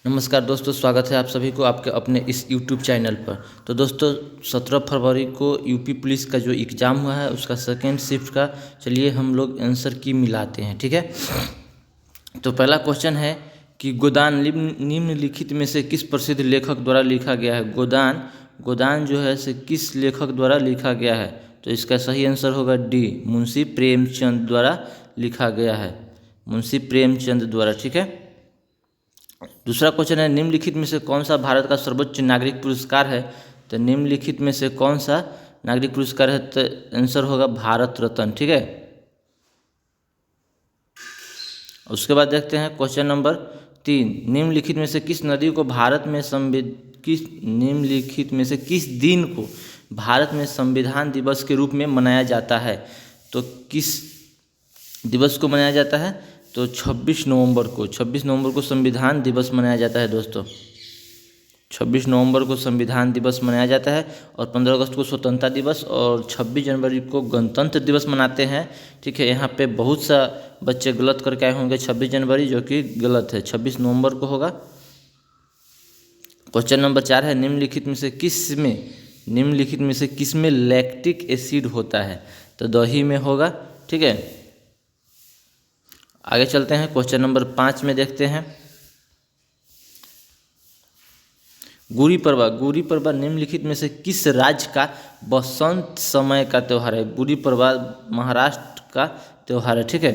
नमस्कार दोस्तों, स्वागत है आप सभी को आपके अपने इस YouTube चैनल पर। तो दोस्तों 17 फरवरी को यूपी पुलिस का जो एग्ज़ाम हुआ है उसका सेकेंड शिफ्ट का चलिए हम लोग आंसर की मिलाते हैं। ठीक है, तो पहला क्वेश्चन है कि गोदान निम्नलिखित में से किस प्रसिद्ध लेखक द्वारा लिखा गया है। गोदान जो है से किस लेखक द्वारा लिखा गया है, तो इसका सही आंसर होगा डी, मुंशी प्रेमचंद द्वारा लिखा गया है, मुंशी प्रेमचंद द्वारा। ठीक है, दूसरा क्वेश्चन है निम्नलिखित में से कौन सा भारत का सर्वोच्च नागरिक पुरस्कार है। तो निम्नलिखित में से कौन सा नागरिक पुरस्कार है, तो आंसर होगा भारत रत्न। ठीक है, उसके बाद देखते हैं क्वेश्चन नंबर 3, निम्नलिखित में से किस नदी को भारत में निम्नलिखित में से किस दिन को भारत में संविधान दिवस के रूप में मनाया जाता है। तो किस दिवस को मनाया जाता है, तो 26 नवंबर को संविधान दिवस मनाया जाता है दोस्तों। 26 नवंबर को संविधान दिवस मनाया जाता है और 15 अगस्त को स्वतंत्रता दिवस और 26 जनवरी को गणतंत्र दिवस मनाते हैं। ठीक है, यहाँ पे बहुत सा बच्चे गलत करके आए होंगे 26 जनवरी, जो कि गलत है, 26 नवंबर को होगा। क्वेश्चन नंबर 4 है निम्नलिखित में से किस में लैक्टिक एसिड होता है। तो दही में होगा। ठीक है, आगे चलते हैं क्वेश्चन नंबर 5 में देखते हैं गुड़ी पड़वा निम्नलिखित में से किस राज्य का बसंत समय का त्यौहार है। गुड़ी पड़वा महाराष्ट्र का त्यौहार है। ठीक है,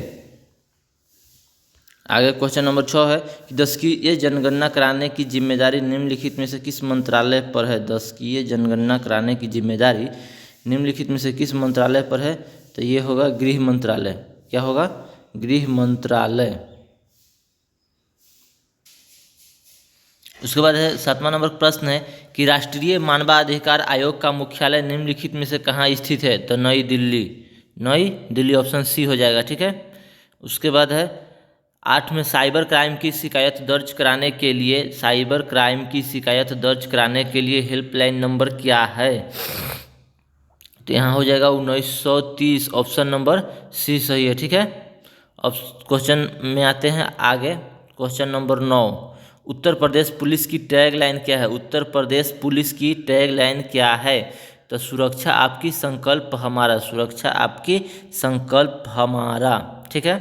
आगे क्वेश्चन नंबर 6 है कि 10वीं जनगणना कराने की जिम्मेदारी निम्नलिखित में से किस मंत्रालय पर है। 10वीं जनगणना कराने की जिम्मेदारी निम्नलिखित में से किस मंत्रालय पर है, तो ये होगा गृह मंत्रालय। क्या होगा, गृह मंत्रालय। उसके बाद है 7वां नंबर प्रश्न है कि राष्ट्रीय मानवाधिकार आयोग का मुख्यालय निम्नलिखित में से कहाँ स्थित है। तो नई दिल्ली ऑप्शन सी हो जाएगा। ठीक है, उसके बाद है 8 में साइबर क्राइम की शिकायत दर्ज कराने के लिए हेल्पलाइन नंबर क्या है। तो यहाँ हो जाएगा 1930, ऑप्शन नंबर सी सही है। ठीक है, अब क्वेश्चन में आते हैं आगे। Question number 9, Uttar Pradesh police की टैगलाइन क्या है। उत्तर प्रदेश पुलिस की टैगलाइन क्या है, तो सुरक्षा आपकी संकल्प हमारा। ठीक है,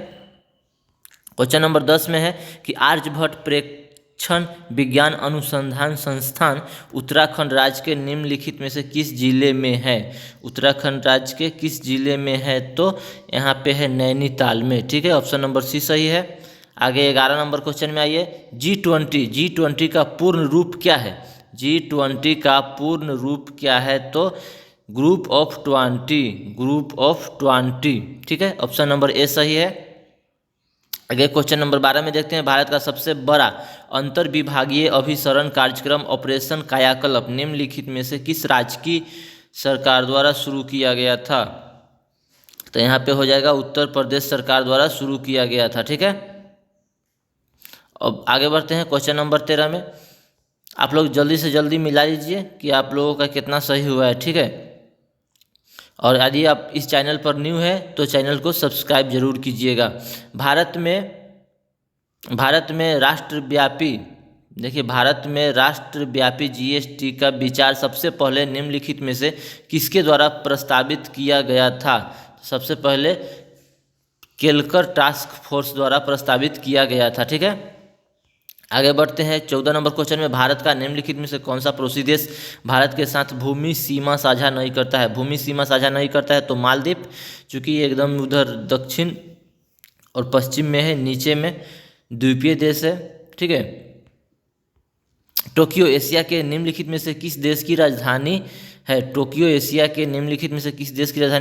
क्वेश्चन नंबर 10 में है कि आर्यभट्ट प्रेक्षण विज्ञान अनुसंधान संस्थान उत्तराखंड राज्य के निम्नलिखित में से किस जिले में है। उत्तराखंड राज्य के किस जिले में है, तो यहाँ पे है नैनीताल में। ठीक है, ऑप्शन नंबर सी सही है। आगे 11 नंबर क्वेश्चन में आइए, G20 का पूर्ण रूप क्या है। G20 का पूर्ण रूप क्या है, तो ग्रुप ऑफ 20। ठीक है, ऑप्शन नंबर ए सही है। आगे क्वेश्चन नंबर 12 में देखते हैं भारत का सबसे बड़ा अंतर विभागीय अभिसरण कार्यक्रम ऑपरेशन कायाकल्प निम्नलिखित में से किस राज्य की सरकार द्वारा शुरू किया गया था। तो यहाँ पे हो जाएगा उत्तर प्रदेश सरकार द्वारा शुरू किया गया था। ठीक है, अब आगे बढ़ते हैं क्वेश्चन नंबर 13 में। आप लोग जल्दी से जल्दी मिला लीजिए कि आप लोगों का कितना सही हुआ है। ठीक है, और यदि आप इस चैनल पर न्यू है तो चैनल को सब्सक्राइब जरूर कीजिएगा। भारत में राष्ट्रव्यापी जीएसटी का विचार सबसे पहले निम्नलिखित में से किसके द्वारा प्रस्तावित किया गया था। सबसे पहले केलकर टास्क फोर्स द्वारा प्रस्तावित किया गया था। ठीक है, आगे बढ़ते हैं 14 नंबर क्वेश्चन में भारत का निम्नलिखित में से कौन सा पड़ोसी देश भारत के साथ भूमि सीमा साझा नहीं करता है। तो मालदीव, चूँकि ये एकदम उधर दक्षिण और पश्चिम में है, नीचे में द्वीपीय देश है। ठीक है, टोक्यो एशिया के निम्नलिखित में से किस देश की राजधानी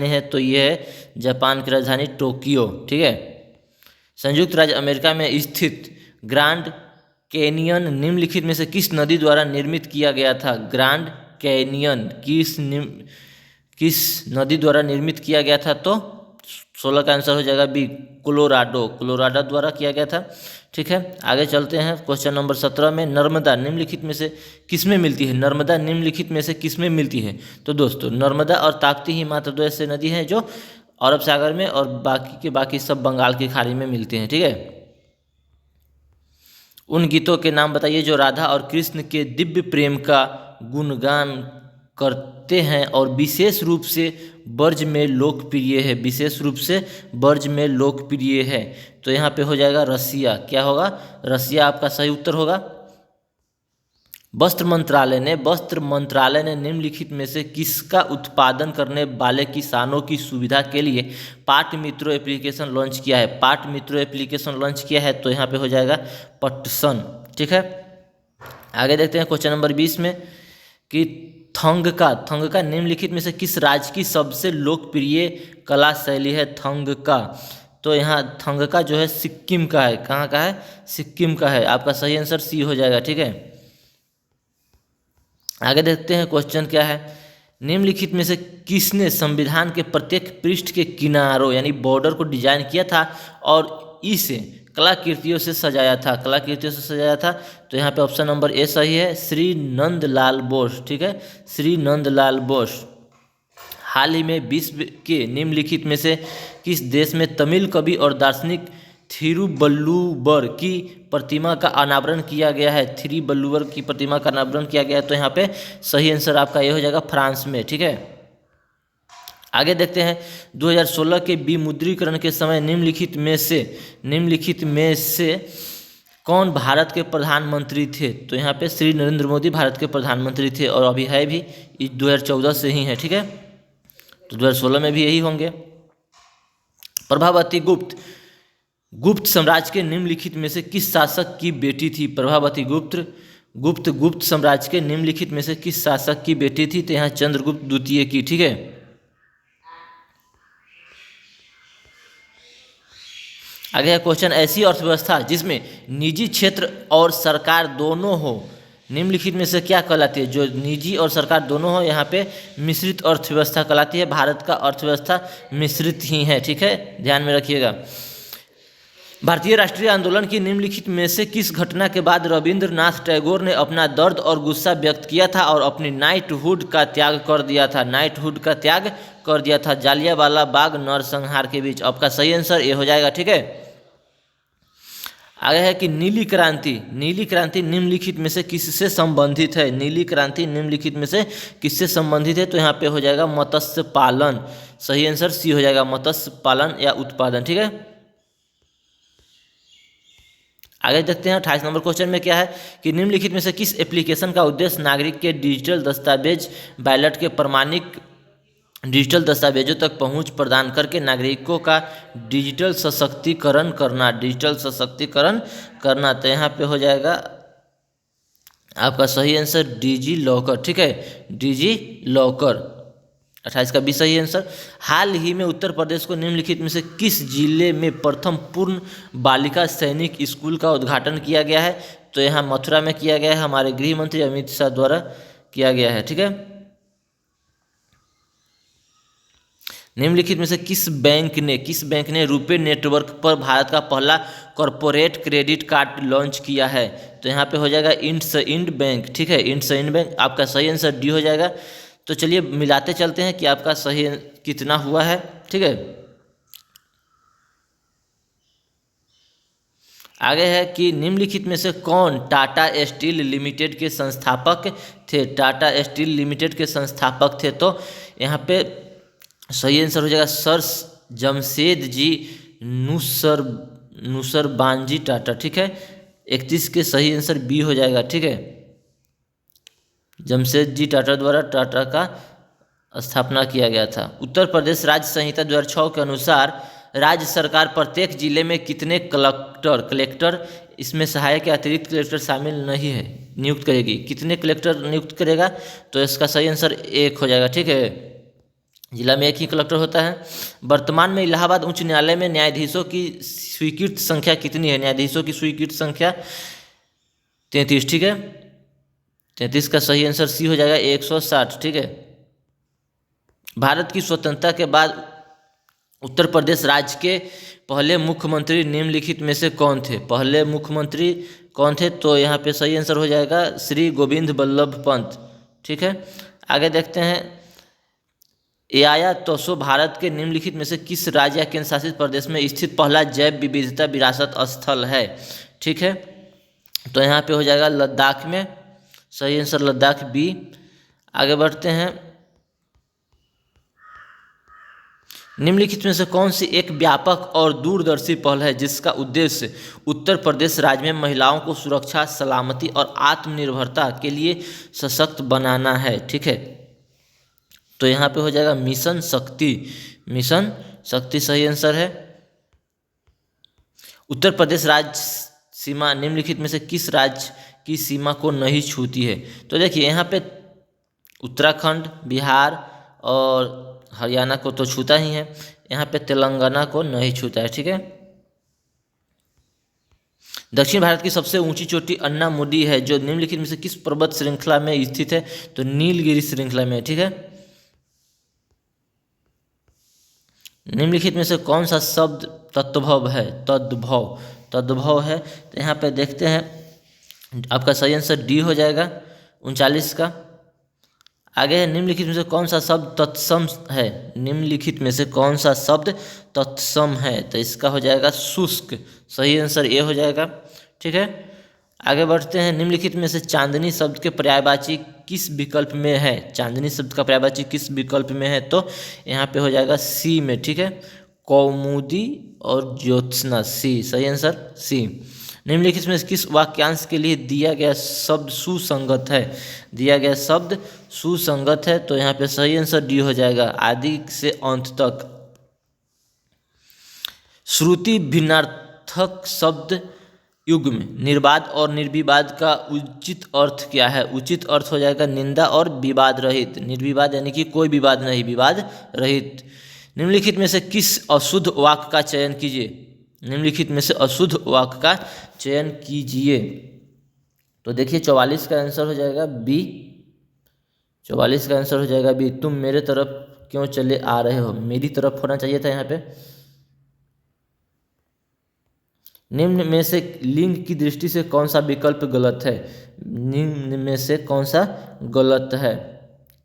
है। तो ये है जापान की राजधानी टोक्यो। ठीक है, संयुक्त राज्य अमेरिका में स्थित ग्रांड कैनियन निम्नलिखित में से किस नदी द्वारा निर्मित किया गया था। ग्रांड कैनियन किस नदी द्वारा निर्मित किया गया था, तो 16 का आंसर हो जाएगा बी, कोलोराडो द्वारा किया गया था। ठीक है, आगे चलते हैं क्वेश्चन नंबर 17 में नर्मदा निम्नलिखित में से किसमें मिलती है। तो दोस्तों नर्मदा और ताप्ती ही मात्र दो ऐसे नदी हैं जो अरब सागर में और बाकी सब बंगाल की खाड़ी में मिलते हैं। ठीक है, उन गीतों के नाम बताइए जो राधा और कृष्ण के दिव्य प्रेम का गुणगान करते हैं और विशेष रूप से ब्रज में लोकप्रिय है, विशेष रूप से ब्रज में लोकप्रिय है। तो यहाँ पे हो जाएगा रसिया। क्या होगा? रसिया आपका सही उत्तर होगा। वस्त्र मंत्रालय ने निम्नलिखित में से किसका उत्पादन करने वाले किसानों की सुविधा के लिए पाट मित्रों एप्लीकेशन लॉन्च किया है? पाट मित्रों एप्लीकेशन लॉन्च किया है, तो यहाँ पे हो जाएगा पटसन। ठीक है, आगे देखते हैं क्वेश्चन नंबर 20 में कि थंग का निम्नलिखित में से किस राज्य की सबसे लोकप्रिय कला शैली है? थंग का, तो यहाँ थंग का जो है सिक्किम का है। कहाँ का है? सिक्किम का है। आपका सही आंसर सी हो जाएगा। ठीक है, आगे देखते हैं क्वेश्चन क्या है। निम्नलिखित में से किसने संविधान के प्रत्येक पृष्ठ के किनारों यानी बॉर्डर को डिजाइन किया था और इसे कलाकृतियों से सजाया था? कलाकृतियों से सजाया था, तो यहाँ पे ऑप्शन नंबर ए सही है, श्री नंदलाल बोस। ठीक है, श्री नंदलाल बोस। हाल ही में विश्व के निम्नलिखित में से किस देश में तमिल कवि और दार्शनिक थिरुवल्लुवर की प्रतिमा का अनावरण किया गया है? थिरुवल्लुवर की प्रतिमा का अनावरण किया गया है, तो यहाँ पे सही आंसर आपका ये हो जाएगा फ्रांस में। ठीक है, आगे देखते हैं 2016 के विमुद्रीकरण के समय निम्नलिखित में से कौन भारत के प्रधानमंत्री थे? तो यहाँ पे श्री नरेंद्र मोदी भारत के प्रधानमंत्री थे और अभी है भी 2014 से ही है। ठीक है, तो 2016 में भी यही होंगे। प्रभावती गुप्त साम्राज्य के निम्नलिखित में से किस शासक की बेटी थी? प्रभावती गुप्त साम्राज्य के निम्नलिखित में से किस शासक की बेटी थी? तो यहाँ चंद्रगुप्त द्वितीय की। ठीक है, आगे है क्वेश्चन, ऐसी अर्थव्यवस्था जिसमें निजी क्षेत्र और सरकार दोनों हो निम्नलिखित में से क्या कहलाती है? जो निजी और सरकार दोनों हो, यहाँ पे मिश्रित अर्थव्यवस्था कहलाती है। भारत का अर्थव्यवस्था मिश्रित ही है। ठीक है, ध्यान में रखिएगा। भारतीय राष्ट्रीय आंदोलन की निम्नलिखित में से किस घटना के बाद रविंद्रनाथ टैगोर ने अपना दर्द और गुस्सा व्यक्त किया था और अपनी नाइटहुड का त्याग कर दिया था? नाइटहुड का त्याग कर दिया था जालियांवाला बाग नरसंहार के बीच। आपका सही आंसर ये हो जाएगा। ठीक है, आगे है कि नीली क्रांति निम्नलिखित में से किससे संबंधित है? नीली क्रांति निम्नलिखित में से किससे संबंधित है? तो यहाँ पे हो जाएगा मत्स्य पालन। सही आंसर सी हो जाएगा, मत्स्य पालन या उत्पादन। ठीक है, आगे देखते हैं 28 नंबर क्वेश्चन में क्या है कि निम्नलिखित में से किस एप्लीकेशन का उद्देश्य नागरिक के डिजिटल दस्तावेज बैलेट के प्रमाणिक डिजिटल दस्तावेजों तक पहुंच प्रदान करके नागरिकों का डिजिटल सशक्तिकरण करना। तो यहाँ पे हो जाएगा आपका सही आंसर डिजी लॉकर। ठीक है, डिजी लॉकर 28 का भी सही आंसर। हाल ही में उत्तर प्रदेश को निम्नलिखित में से किस जिले में प्रथम पूर्ण बालिका सैनिक स्कूल का उद्घाटन किया गया है? तो यहाँ मथुरा में किया गया है, हमारे गृह मंत्री अमित शाह द्वारा किया गया है। ठीक है, निम्नलिखित में से किस बैंक ने रुपे नेटवर्क पर भारत का पहला कॉरपोरेट क्रेडिट कार्ड लॉन्च किया है? तो यहाँ पे हो जाएगा इंडसइंड बैंक। ठीक है, इंडसइंड बैंक। आपका सही आंसर डी हो जाएगा। तो चलिए मिलाते चलते हैं कि आपका सही कितना हुआ है। ठीक है, आगे है कि निम्नलिखित में से कौन टाटा स्टील लिमिटेड के संस्थापक थे? टाटा स्टील लिमिटेड के संस्थापक थे, तो यहाँ पे सही आंसर हो जाएगा सर जमशेदजी नुसरबानजी टाटा। ठीक है, 31 के सही आंसर बी हो जाएगा। ठीक है, जमशेदजी टाटा द्वारा टाटा का स्थापना किया गया था। उत्तर प्रदेश राज्य संहिता 2006 के अनुसार राज्य सरकार प्रत्येक जिले में कितने कलेक्टर इसमें सहायक या अतिरिक्त कलेक्टर शामिल नहीं है नियुक्त करेगी? कितने कलेक्टर नियुक्त करेगा? तो इसका सही आंसर 1 हो जाएगा। ठीक है, जिला में 1 ही कलेक्टर होता है। वर्तमान में इलाहाबाद उच्च न्यायालय में न्यायाधीशों की स्वीकृत संख्या कितनी है? न्यायाधीशों की स्वीकृत संख्या 33। ठीक है, 33 का सही आंसर सी हो जाएगा 160। ठीक है, भारत की स्वतंत्रता के बाद उत्तर प्रदेश राज्य के पहले मुख्यमंत्री निम्नलिखित में से कौन थे? पहले मुख्यमंत्री कौन थे? तो यहाँ पे सही आंसर हो जाएगा श्री गोविंद बल्लभ पंत। ठीक है, आगे देखते हैं एआया तोसो भारत के निम्नलिखित में से किस राज्य या केंद्र शासित प्रदेश में स्थित पहला जैव विविधता विरासत स्थल है? ठीक है, तो यहाँ पे हो जाएगा लद्दाख में, सही आंसर लद्दाख बी। आगे बढ़ते हैं। निम्नलिखित में से कौन सी एक व्यापक और दूरदर्शी पहल है जिसका उद्देश्य उत्तर प्रदेश राज्य में महिलाओं को सुरक्षा, सलामती और आत्मनिर्भरता के लिए सशक्त बनाना है? ठीक है, तो यहाँ पे हो जाएगा मिशन शक्ति। मिशन शक्ति सही आंसर है। उत्तर प्रदेश राज्य सीमा निम्नलिखित में से किस राज्य की सीमा को नहीं छूती है? तो देखिए यहाँ पे उत्तराखंड, बिहार और हरियाणा को तो छूता ही है, यहाँ पे तेलंगाना को नहीं छूता है। ठीक है, दक्षिण भारत की सबसे ऊंची चोटी अन्नामुडी है जो निम्नलिखित में से किस पर्वत श्रृंखला में स्थित है? तो नीलगिरी श्रृंखला में। ठीक है, निम्नलिखित में से कौन सा शब्द तद्भव है? तद्भव, तद्भव है। तो यहाँ पे देखते हैं, आपका सही आंसर डी हो जाएगा 39 का। आगे है, निम्नलिखित में से कौन सा शब्द तत्सम है? निम्नलिखित में से कौन सा शब्द तत्सम है? तो इसका हो जाएगा शुष्क, सही आंसर ए हो जाएगा। ठीक है, आगे बढ़ते हैं। निम्नलिखित में से चांदनी शब्द के पर्यायवाची किस विकल्प में है? चांदनी शब्द का पर्यायवाची किस विकल्प में है? तो यहाँ पे हो जाएगा सी में। ठीक है, कौमुदी और ज्योत्सना, सी सही आंसर सी। निम्नलिखित में किस वाक्यांश के लिए दिया गया शब्द सुसंगत है? दिया गया शब्द सुसंगत है, तो यहाँ पे सही आंसर डी हो जाएगा, आदि से अंत तक। श्रुति भिन्नार्थक शब्द युग्म निर्बाध और निर्विवाद का उचित अर्थ क्या है? उचित अर्थ हो जाएगा निंदा और विवाद रहित। निर्विवाद यानी कि कोई विवाद नहीं, विवाद रहित। निम्नलिखित में से किस अशुद्ध वाक्य का चयन कीजिए? निम्नलिखित में से अशुद्ध वाक्य का चयन कीजिए। तो देखिए 44 का आंसर हो जाएगा बी। 44 का आंसर हो जाएगा बी। तुम मेरे तरफ क्यों चले आ रहे हो? मेरी तरफ होना चाहिए था यहाँ पे। निम्न में से लिंग की दृष्टि से कौन सा विकल्प गलत है? निम्न में से कौन सा गलत है?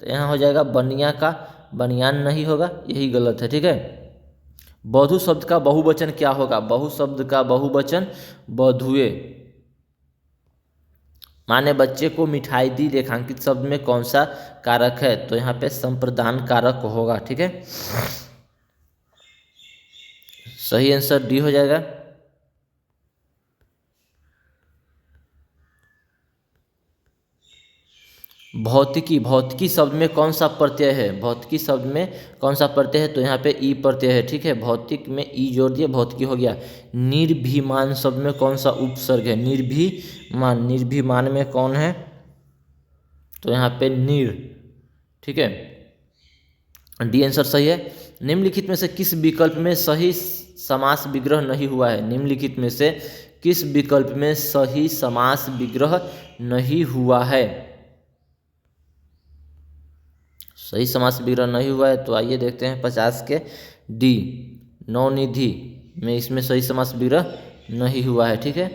तो यहाँ हो जाएगा बनिया का बनियान नहीं होगा, यही गलत है। ठीक है, बधू शब्द का बहुवचन क्या होगा? बहु शब्द का बहुवचन बधुए। माँ ने बच्चे को मिठाई दी रेखांकित शब्द में कौन सा कारक है? तो यहाँ पे संप्रदान कारक होगा। ठीक है, सही आंसर डी हो जाएगा। भौतिकी, भौतिकी शब्द में कौन सा प्रत्यय है? भौतिकी शब्द में कौन सा प्रत्यय है? तो यहाँ पे ई प्रत्यय है। ठीक है, भौतिक में ई जोड़ दिए, भौतिकी हो गया। निर्भिमान शब्द में कौन सा उपसर्ग है? निर्भिमान, निर्भिमान में कौन है? तो यहाँ पे निर। ठीक है, डी आंसर सही है। निम्नलिखित में से किस विकल्प में सही समास विग्रह नहीं हुआ है? निम्नलिखित में से किस विकल्प में सही समास विग्रह नहीं हुआ है? सही समास विग्रह नहीं हुआ है, तो आइए देखते हैं 50 के डी, नवनिधि में इसमें सही समास विग्रह नहीं हुआ है। ठीक है,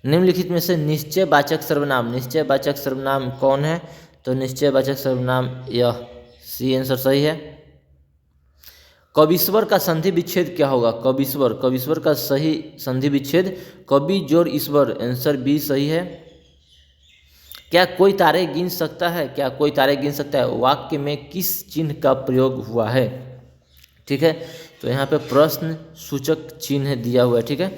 निम्नलिखित में से निश्चयवाचक सर्वनाम, निश्चयवाचक सर्वनाम कौन है? तो निश्चयवाचक सर्वनाम यह, सी आंसर सही है। कविश्वर का संधि विच्छेद क्या होगा? कविश्वर, कविश्वर का सही संधि विच्छेद कवि जोड़ ईश्वर, आंसर बी सही है। क्या कोई तारे गिन सकता है? क्या कोई तारे गिन सकता है? वाक्य में किस चिन्ह का प्रयोग हुआ है? ठीक है, तो यहाँ पे प्रश्न सूचक चिन्ह दिया हुआ है। ठीक है,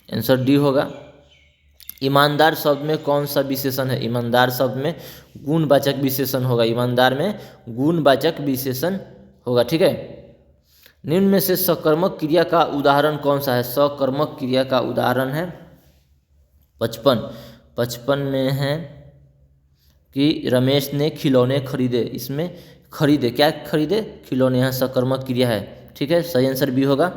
आंसर डी होगा। ईमानदार शब्द में कौन सा विशेषण है? ईमानदार शब्द में गुणवाचक विशेषण होगा। ईमानदार में गुणवाचक विशेषण होगा। ठीक है, निम्न में से सकर्मक क्रिया का उदाहरण कौन सा है? सकर्मक क्रिया का उदाहरण है 55 में है कि रमेश ने खिलौने खरीदे। इसमें खरीदे, क्या खरीदे? खिलौने, यहाँ सकर्मक क्रिया है। ठीक है, सही आंसर बी होगा।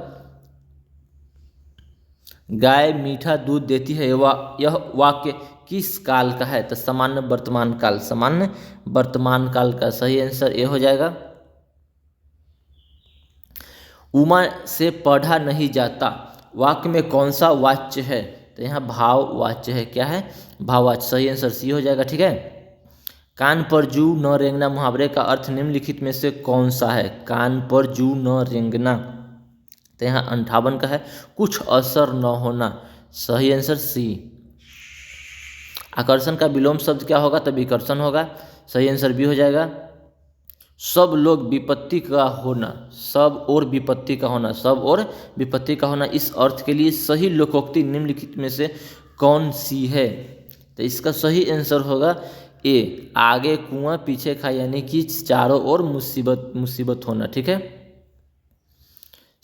गाय मीठा दूध देती है, यह वाक्य किस काल का है? तो सामान्य वर्तमान काल, सामान्य वर्तमान काल का, सही आंसर ए हो जाएगा। उमा से पढ़ा नहीं जाता, वाक्य में कौन सा वाच्य है? तो यहाँ भाव वाच्य है। क्या है? भाववाच्य, सही आंसर सी हो जाएगा। ठीक है, कान पर जू न रेंगना मुहावरे का अर्थ निम्नलिखित में से कौन सा है? कान पर जू न रेंगना, तो यहाँ 58 का है। कुछ असर न होना, सही आंसर सी। आकर्षण का विलोम शब्द क्या होगा, तो विकर्षण होगा, सही आंसर बी हो जाएगा। सब लोग विपत्ति का होना, सब और विपत्ति का होना, सब और विपत्ति का होना, इस अर्थ के लिए सही लोकोक्ति निम्नलिखित में से कौन सी है, तो इसका सही आंसर होगा ए, आगे कुआं पीछे खाई, यानी कि चारों ओर मुसीबत मुसीबत होना। ठीक है।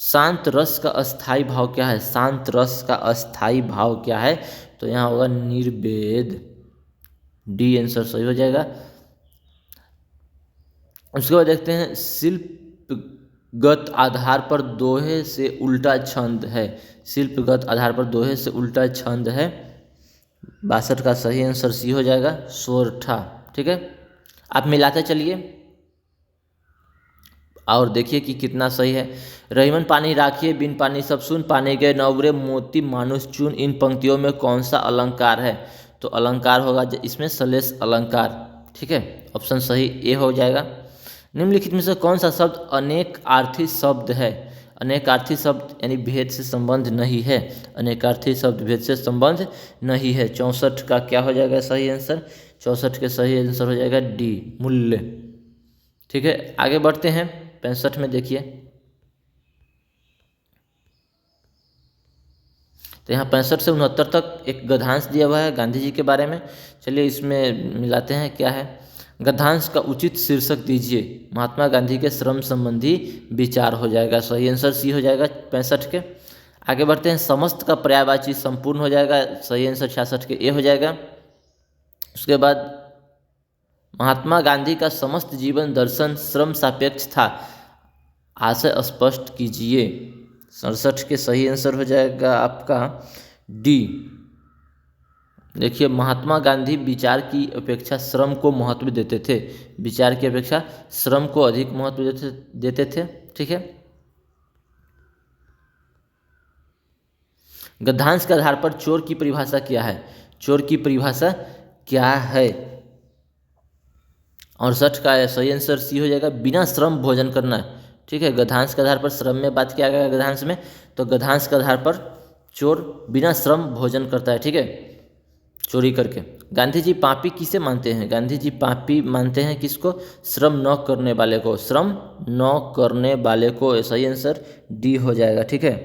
शांत रस का अस्थाई भाव क्या है, शांत रस का अस्थाई भाव क्या है, तो यहाँ होगा निर्वेद, डी आंसर सही हो जाएगा। उसके बाद देखते हैं शिल्पगत आधार पर दोहे से उल्टा छंद है, शिल्पगत आधार पर दोहे से उल्टा छंद है, 62 का सही आंसर सी हो जाएगा, सोरठा। ठीक है। आप मिलाते चलिए और देखिए कि कितना सही है। रहीमन पानी राखिए, बिन पानी सब सुन, पानी गए न उबरे, मोती मानुष चून, इन पंक्तियों में कौन सा अलंकार है, तो अलंकार होगा इसमें सलेश अलंकार। ठीक है, ऑप्शन सही ए हो जाएगा। निम्नलिखित में से कौन सा शब्द अनेकार्थी शब्द है, अनेकार्थी शब्द यानी भेद से संबंध नहीं है, अनेकार्थी शब्द भेद से संबंध नहीं है, 64 का क्या हो जाएगा सही आंसर, 64 के सही आंसर हो जाएगा डी, मूल्य। ठीक है, आगे बढ़ते हैं 65 में। देखिए तो यहाँ 65 से 69 तक एक गद्यांश दिया हुआ है गांधी जी के बारे में। चलिए इसमें मिलाते हैं क्या है। गद्यांश का उचित शीर्षक दीजिए, महात्मा गांधी के श्रम संबंधी विचार हो जाएगा, सही आंसर सी हो जाएगा 65 के। आगे बढ़ते हैं। समस्त का पर्यायवाची संपूर्ण हो जाएगा, सही आंसर 66 के ए हो जाएगा। उसके बाद महात्मा गांधी का समस्त जीवन दर्शन श्रम सापेक्ष था, आशय स्पष्ट कीजिए, 67 के सही आंसर हो जाएगा आपका डी। देखिए महात्मा गांधी विचार की अपेक्षा श्रम को महत्व देते थे, विचार की अपेक्षा श्रम को अधिक महत्व देते थे। ठीक है। गद्यांश के आधार पर चोर की परिभाषा क्या है, चोर की परिभाषा क्या है, 68 का सही आंसर सी हो जाएगा, बिना श्रम भोजन करना। ठीक है, गद्यांश के आधार पर श्रम में बात किया गया गद्यांश में, तो गद्यांश के आधार पर चोर बिना श्रम भोजन करता है। ठीक है, चोरी करके। गांधी जी पापी किसे मानते हैं, गांधी जी पापी मानते हैं किसको, श्रम न करने वाले को, श्रम न करने वाले को, सही आंसर डी हो जाएगा। ठीक है।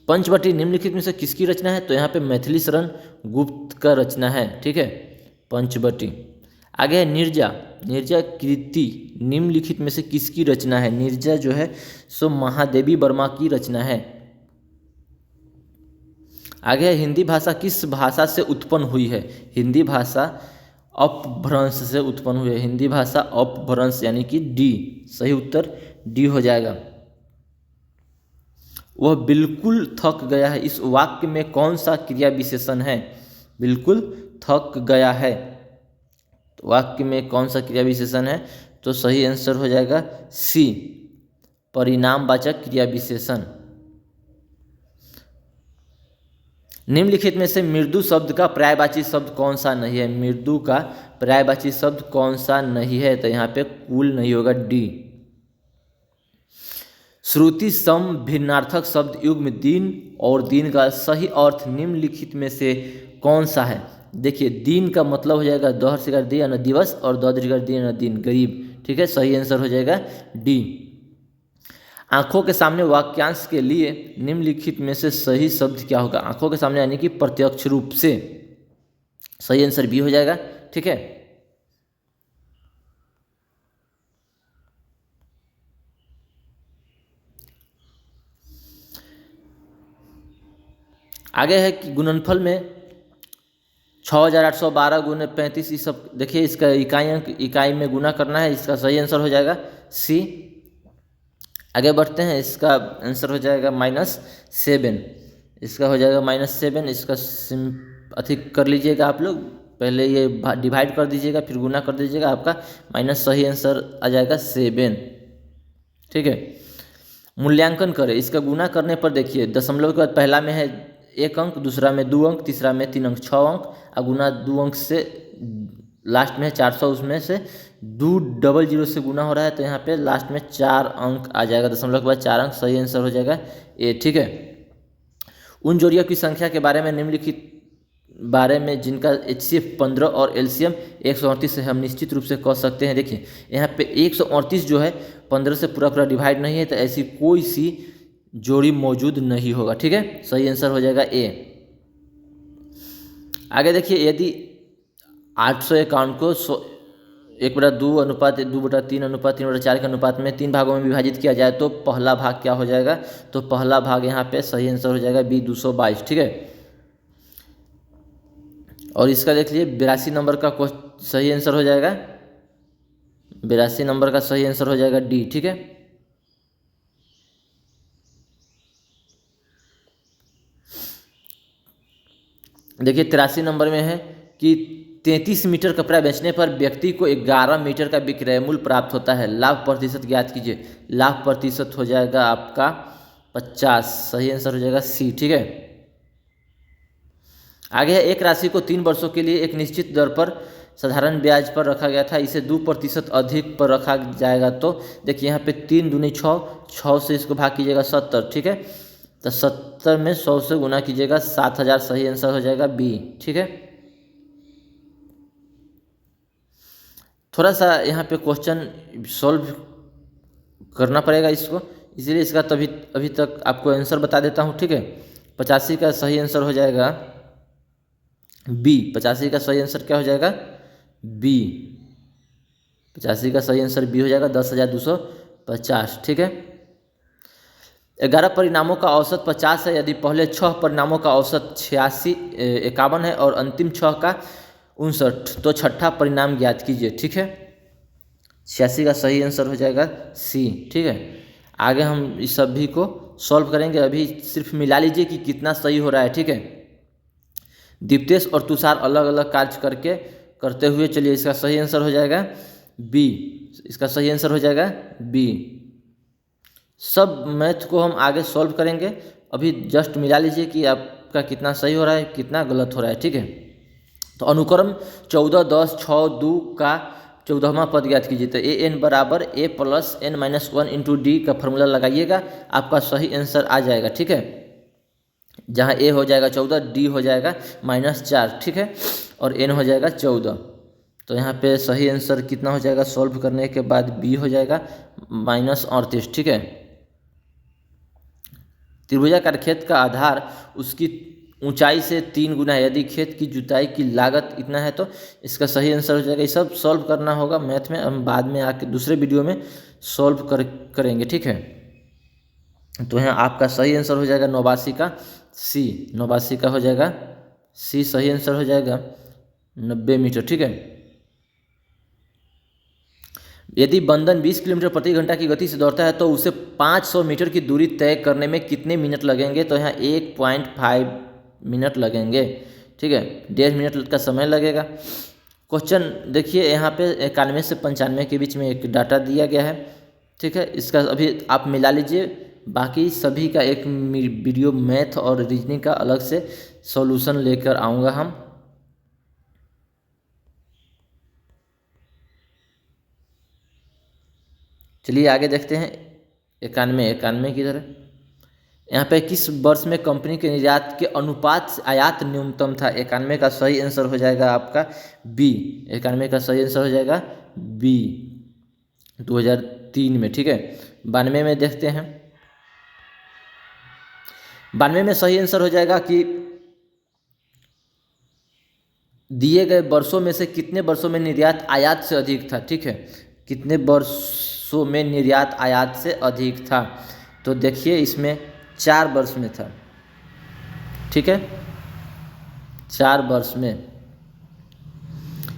पंचवटी निम्नलिखित में से किसकी रचना है, तो यहाँ पे मैथिली शरण गुप्त का रचना है। ठीक है, पंचवटी। आगे है नीरजा, नीरजा कृति निम्नलिखित में से किसकी रचना है, नीरजा जो है सो महादेवी वर्मा की रचना है। आगे है हिंदी भाषा किस भाषा से उत्पन्न हुई है, हिंदी भाषा अपभ्रंश से उत्पन्न हुई है, हिंदी भाषा अपभ्रंश यानी कि डी, सही उत्तर डी हो जाएगा। वह बिल्कुल थक गया है, इस वाक्य में कौन सा क्रिया विशेषण है, बिल्कुल थक गया है, तो वाक्य में कौन सा क्रिया विशेषण है, तो सही आंसर हो जाएगा सी, परिणामवाचक क्रिया विशेषण। निम्नलिखित में से मृदु शब्द का पर्यायवाची शब्द कौन सा नहीं है, मृदु का पर्यायवाची शब्द कौन सा नहीं है, तो यहाँ पे कुल नहीं होगा, डी। श्रुति सम भिन्नार्थक शब्द युग्म दिन और दिन का सही अर्थ निम्नलिखित में से कौन सा है। देखिए दिन का मतलब हो जाएगा दोहर सिकार दी न दिवस, और दौदरिकार दी न दिन, गरीब। ठीक है, सही आंसर हो जाएगा डी। आंखों के सामने वाक्यांश के लिए निम्नलिखित में से सही शब्द क्या होगा, आंखों के सामने यानी कि प्रत्यक्ष रूप से, सही आंसर बी हो जाएगा। ठीक है। आगे है कि गुणनफल में 6812 गुने 35, ये सब देखिए इसका इकाई में गुना करना है, इसका सही आंसर हो जाएगा सी। आगे बढ़ते हैं, इसका आंसर हो जाएगा -7, इसका हो जाएगा -7, इसका अधिक कर लीजिएगा आप लोग, पहले ये डिवाइड कर दीजिएगा फिर गुना कर दीजिएगा, आपका माइनस सही आंसर आ जाएगा 7। ठीक है। मूल्यांकन करें, इसका गुना करने पर देखिए दशमलव के बाद पहला में है 1 अंक, दूसरा में 2 अंक, तीसरा में 3 अंक, 6 अंक, और गुना 2 अंक से लास्ट में है 400, उसमें से दो डबल जीरो से गुना हो रहा है, तो यहाँ पे लास्ट में 4 अंक आ जाएगा, दशमलव के बाद 4 अंक, सही आंसर हो जाएगा ए। ठीक है, उन जोड़ियों की संख्या के बारे में निम्नलिखित बारे में जिनका HCF 15 और LCM 138 से हम निश्चित रूप से कह सकते हैं। देखिए यहाँ पे 138 जो है 15 से पूरा पूरा डिवाइड नहीं है, तो ऐसी कोई सी जोड़ी मौजूद नहीं होगा। ठीक है, सही आंसर हो जाएगा ए। आगे देखिए, यदि 851 को 1/2 अनुपात 2/3 अनुपात 3/4 के अनुपात में 3 भागों में विभाजित किया जाए तो पहला भाग क्या हो जाएगा? तो पहला भाग यहाँ पे सही आंसर हो जाएगा बी 222। ठीक है, और इसका देख लीजिए 82 नंबर का सही आंसर हो जाएगा, 82 नंबर का सही आंसर हो जाएगा डी। ठीक है, देखिए 83 नंबर में है कि 33 मीटर कपड़ा बेचने पर व्यक्ति को 11 मीटर का विक्रय मूल्य प्राप्त होता है, लाभ प्रतिशत ज्ञात कीजिए। लाभ प्रतिशत हो जाएगा आपका 50, सही आंसर हो जाएगा सी। ठीक है, आगे है, एक राशि को 3 वर्षों के लिए एक निश्चित दर पर साधारण ब्याज पर रखा गया था, इसे 2% अधिक पर रखा जाएगा। तो देखिए यहाँ पे 3 दूनी 6, 6 से इसको भाग कीजिएगा 70। ठीक है, तो 70 में 100 से गुना कीजिएगा 7000, सही आंसर हो जाएगा बी। ठीक है, थोड़ा सा यहाँ पे क्वेश्चन सॉल्व करना पड़ेगा इसको, इसीलिए इसका तभी अभी तक आपको आंसर बता देता हूँ। ठीक है, 85 का सही आंसर हो जाएगा बी। 85 का सही आंसर क्या हो जाएगा? बी। 85 का सही आंसर बी हो जाएगा, 10,250। ठीक है, 11 परिणामों का औसत 50 है, यदि पहले 6 परिणामों का औसत 51 है और अंतिम 6 का 59, तो छठा परिणाम ज्ञात कीजिए। ठीक है, 86 का सही आंसर हो जाएगा सी। ठीक है, आगे हम इस सभी को सॉल्व करेंगे, अभी सिर्फ मिला लीजिए कि कितना सही हो रहा है। ठीक है, दीप्तेश और तुषार अलग अलग कार्य करते हुए, चलिए इसका सही आंसर हो जाएगा बी। इसका सही आंसर हो जाएगा बी। सब मैथ को हम आगे सॉल्व करेंगे, अभी जस्ट मिला लीजिए कि आपका कितना सही हो रहा है, कितना गलत हो रहा है। ठीक है, तो अनुक्रम 14, 10, 6, 2 का 14वां पद ज्ञात कीजिए। तो an बराबर a plus n-1 into D का फॉर्मूला लगाइएगा, आपका सही आंसर आ जाएगा। ठीक है, जहाँ a हो जाएगा 14, d हो जाएगा -4। ठीक है, और n हो जाएगा 14। तो यहाँ पे सही आंसर कितना हो जाएगा? सॉल्व करने के बाद b हो जाएगा -38। ठीक है, त्रिभुजाकार खेत का आधार उसकी ऊंचाई से 3 गुना है, यदि खेत की जुताई की लागत इतना है तो इसका सही आंसर हो जाएगा। ये सब सॉल्व करना होगा मैथ में, हम बाद में आके दूसरे वीडियो में सॉल्व करेंगे। ठीक है, तो यहाँ आपका सही आंसर हो जाएगा 89 का सी। 89 का हो जाएगा सी, सही आंसर हो जाएगा 90 मीटर। ठीक है, यदि बंदन 20 किलोमीटर प्रति घंटा की गति से दौड़ता है तो उसे 500 मीटर की दूरी तय करने में कितने मिनट लगेंगे? तो यहाँ 1.5 मिनट लगेंगे। ठीक है, 1.5 मिनट का समय लगेगा। क्वेश्चन देखिए, यहाँ पे 91 से 95 के बीच में एक डाटा दिया गया है। ठीक है, इसका अभी आप मिला लीजिए, बाकी सभी का एक वीडियो मैथ और रीजनिंग का अलग से सॉल्यूशन लेकर आऊँगा हम। चलिए आगे देखते हैं 91 की तरह। यहाँ पे किस वर्ष में कंपनी के निर्यात के अनुपात से आयात न्यूनतम था? 91 का सही आंसर हो जाएगा आपका बी। 91 का सही आंसर हो जाएगा बी, 2003 में। ठीक है, 92 में देखते हैं। 92 में सही आंसर हो जाएगा कि दिए गए वर्षों में से कितने वर्षों में निर्यात आयात से अधिक था। ठीक है, कितने वर्षों में निर्यात आयात से अधिक था? तो देखिए इसमें 4 वर्ष में था। ठीक है, 4 वर्ष में।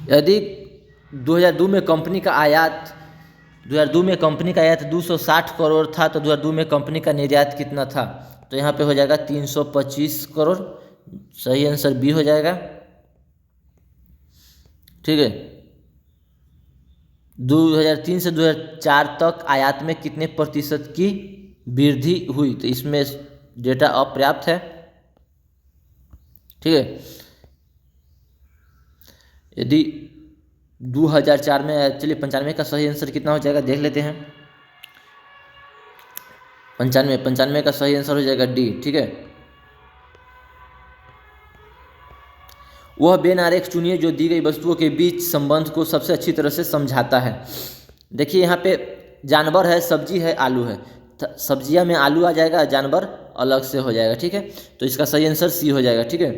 यदि 2002 में कंपनी का आयात 260 करोड़ था, तो 2002 में कंपनी का निर्यात कितना था? तो यहाँ पे हो जाएगा 325 करोड़, सही आंसर बी हो जाएगा। ठीक है, 2003 से 2004 तक आयात में कितने प्रतिशत की वृद्धि हुई? तो इसमें डेटा अपर्याप्त है। ठीक है, यदि 2004 में। चलिए 95 का सही आंसर कितना हो जाएगा देख लेते हैं। 95 का सही आंसर हो जाएगा डी। ठीक है, वह वेन आरेख चुनिए जो दी गई वस्तुओं के बीच संबंध को सबसे अच्छी तरह से समझाता है। देखिए यहाँ पे जानवर है, सब्जी है, आलू है। सब्जियाँ में आलू आ जाएगा, जानवर अलग से हो जाएगा। ठीक है, तो इसका सही आंसर सी हो जाएगा। ठीक है,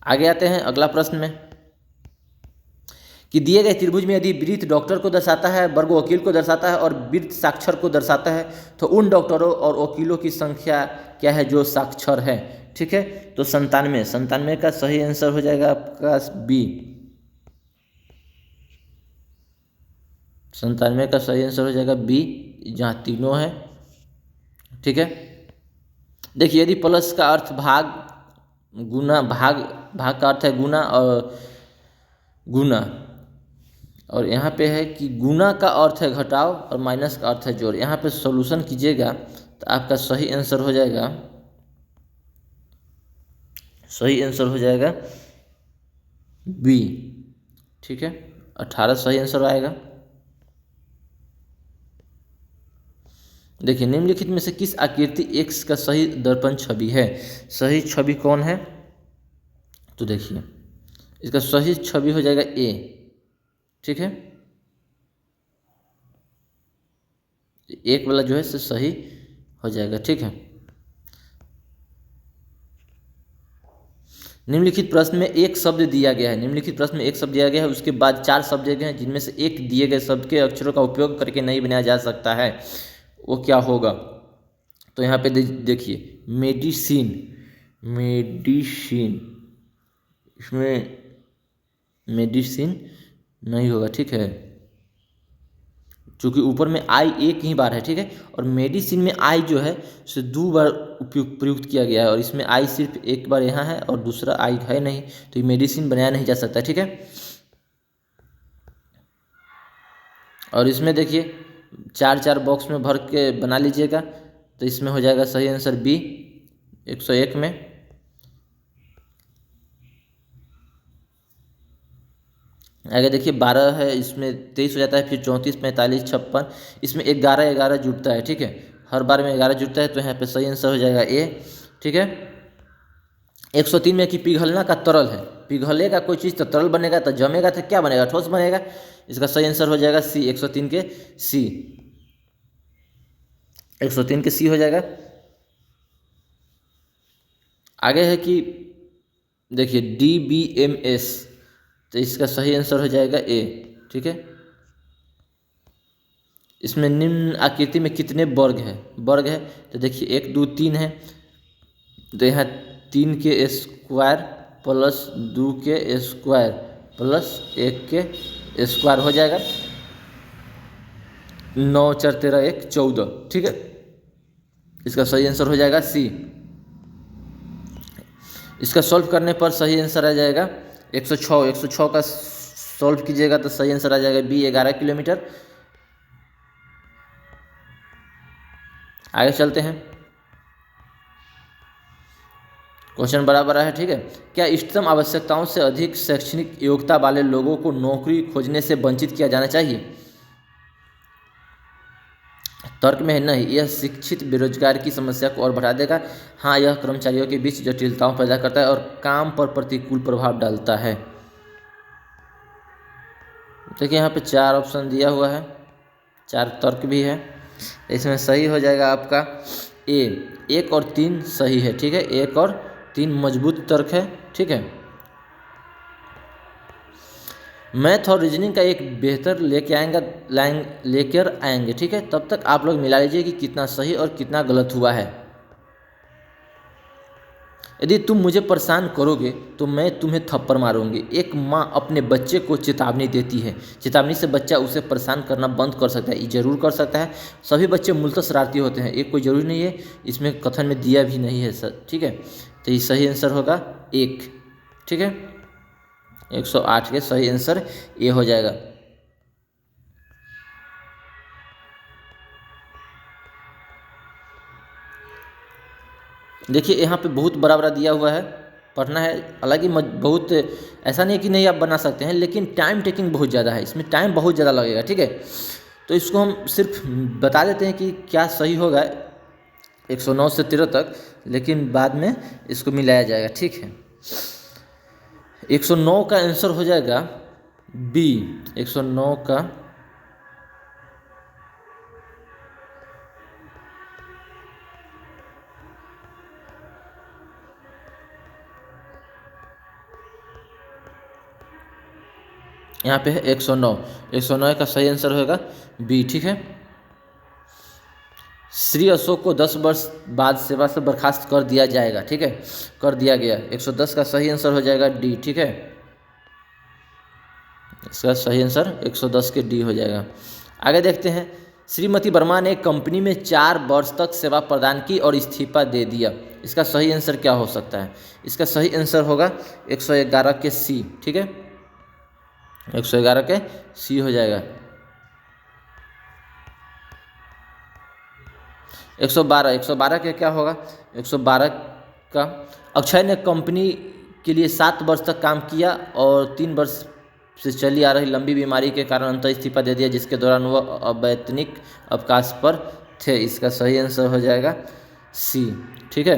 आगे आते हैं अगला प्रश्न में कि दिए गए त्रिभुज में यदि वृत्त डॉक्टर को दर्शाता है, वर्ग वकील को दर्शाता है और वृत्त साक्षर को दर्शाता है, तो उन डॉक्टरों और वकीलों की संख्या क्या है जो साक्षर है। ठीक है, तो 97 का सही आंसर हो जाएगा आपका बी। 97 का सही आंसर हो जाएगा बी, जहाँ तीनों है। ठीक है, देखिए यदि प्लस का अर्थ भाग, गुना, भाग का अर्थ है गुना और यहाँ पे है कि गुना का अर्थ है घटाव और माइनस का अर्थ है जोड़। यहाँ पे सॉल्यूशन कीजिएगा तो आपका सही आंसर हो जाएगा, बी। ठीक है, 18 सही आंसर आएगा। देखिए निम्नलिखित में से किस आकृति एक्स का सही दर्पण छवि है। सही छवि कौन है, तो देखिए इसका सही छवि हो जाएगा ए। ठीक है, एक वाला जो है से सही हो जाएगा। ठीक है, निम्नलिखित प्रश्न में एक शब्द दिया गया है, उसके बाद 4 शब्द दिए गए हैं जिनमें से एक दिए गए शब्द के अक्षरों का उपयोग करके नहीं बनाया जा सकता है, वो क्या होगा। तो यहाँ पे देखिए मेडिसिन, इसमें मेडिसिन नहीं होगा। ठीक है, चूँकि ऊपर में आई एक ही बार है। ठीक है, और मेडिसिन में आई जो है उसे 2 बार प्रयुक्त किया गया है और इसमें आई सिर्फ एक बार यहाँ है और दूसरा आई है नहीं, तो ये मेडिसिन बनाया नहीं जा सकता। ठीक है, और इसमें देखिए 4 बॉक्स में भर के बना लीजिएगा, तो इसमें हो जाएगा सही आंसर बी 101 में। आगे देखिए 12 है, इसमें 23 हो जाता है, फिर 34, 45, 56, इसमें 11 जुड़ता है। ठीक है, हर बार में 11 जुड़ता है, तो यहाँ पे सही आंसर हो जाएगा ए। ठीक है, 103 में कि पिघलना का तरल है, पिघलेगा कोई चीज़ तो तरल बनेगा, तो जमेगा तो क्या बनेगा, ठोस बनेगा। इसका सही आंसर हो जाएगा सी, 103 के सी, 103 के सी हो जाएगा। आगे है कि देखिए DBMS, तो इसका सही आंसर हो जाएगा ए। ठीक है, इसमें निम्न आकृति में कितने वर्ग है, तो देखिए 1 2 3 है, तो यहाँ 3 के स्क्वायर प्लस 2 के स्क्वायर प्लस 1 के स्क्वायर हो जाएगा, 9 4 13 1 14। ठीक है, इसका सही आंसर हो जाएगा सी। इसका सॉल्व करने पर सही आंसर आ जाएगा 106 का सॉल्व कीजिएगा तो सही आंसर आ जाएगा बी 11 किलोमीटर। आगे चलते हैं, क्वेश्चन बराबर है। ठीक है, क्या इष्टतम आवश्यकताओं से अधिक शैक्षणिक योग्यता वाले लोगों को नौकरी खोजने से वंचित किया जाना चाहिए। तर्क में है नहीं, यह शिक्षित बेरोजगार की समस्या को और बढ़ा देगा। हाँ, यह कर्मचारियों के बीच जटिलताओं पैदा करता है और काम पर प्रतिकूल प्रभाव डालता है। देखिए यहाँ पे 4 ऑप्शन दिया हुआ है, 4 तर्क भी है, इसमें सही हो जाएगा आपका ए। 1 और 3 सही है। ठीक है, 1 और 3 मजबूत तर्क है। ठीक है, मैथ और रीजनिंग का एक बेहतर लेकर आएंगे। ठीक है, तब तक आप लोग मिला लीजिए कि कितना सही और कितना गलत हुआ है। यदि तुम मुझे परेशान करोगे तो मैं तुम्हें थप्पड़ मारूंगी। एक माँ अपने बच्चे को चेतावनी देती है, चेतावनी से बच्चा उसे परेशान करना बंद कर सकता है। ये जरूर कर सकता है। सभी बच्चे मूलतः शरारती होते हैं, एक कोई जरूरी नहीं है, इसमें कथन में दिया भी नहीं है सर। ठीक है, तो ये सही आंसर होगा 1। ठीक है, 108 के सही आंसर ए हो जाएगा। देखिए यहाँ पे बहुत बड़ा बड़ा दिया हुआ है, पढ़ना है। हालांकि बहुत ऐसा नहीं कि नहीं आप बना सकते हैं, लेकिन टाइम टेकिंग बहुत ज़्यादा है, इसमें टाइम बहुत ज़्यादा लगेगा, ठीक है। तो इसको हम सिर्फ बता देते हैं कि क्या सही होगा 109 से 13 तक, लेकिन बाद में इसको मिलाया जाएगा, ठीक है। 109 का आंसर हो जाएगा बी। 109 का यहाँ पे है 109। 109 का सही आंसर होगा बी, ठीक है। श्री अशोक को 10 वर्ष बाद सेवा से बर्खास्त कर दिया जाएगा, ठीक है, कर दिया गया। 110 का सही आंसर हो जाएगा डी, ठीक है। इसका सही आंसर 110 के डी हो जाएगा। आगे देखते हैं। श्रीमती वर्मा ने कंपनी में 4 वर्ष तक सेवा प्रदान की और इस्तीफा दे दिया। इसका सही आंसर क्या हो सकता है? इसका सही आंसर होगा 111 के सी, ठीक है। 111 के सी हो जाएगा। 112 के क्या होगा? 112 का अक्षय ने कंपनी के लिए 7 वर्ष तक काम किया और 3 वर्ष से चली आ रही लंबी बीमारी के कारण अंततः इस्तीफा दे दिया, जिसके दौरान वह अवैतनिक अवकाश पर थे। इसका सही आंसर हो जाएगा सी, ठीक है।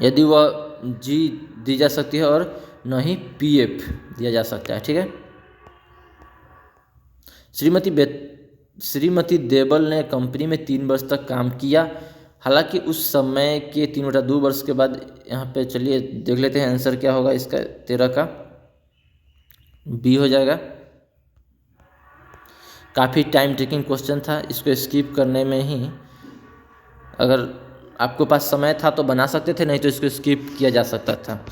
यदि वह जी दी जा सकती है और नहीं पीएफ दिया जा सकता है, ठीक है। श्रीमती देवल ने कंपनी में 3 वर्ष तक काम किया। हालांकि उस समय के 3/2 वर्ष के बाद, यहाँ पे चलिए देख लेते हैं आंसर क्या होगा इसका। 13 का बी हो जाएगा। काफ़ी टाइम टेकिंग क्वेश्चन था, इसको स्किप करने में ही, अगर आपके पास समय था तो बना सकते थे, नहीं तो इसको स्किप किया जा सकता था।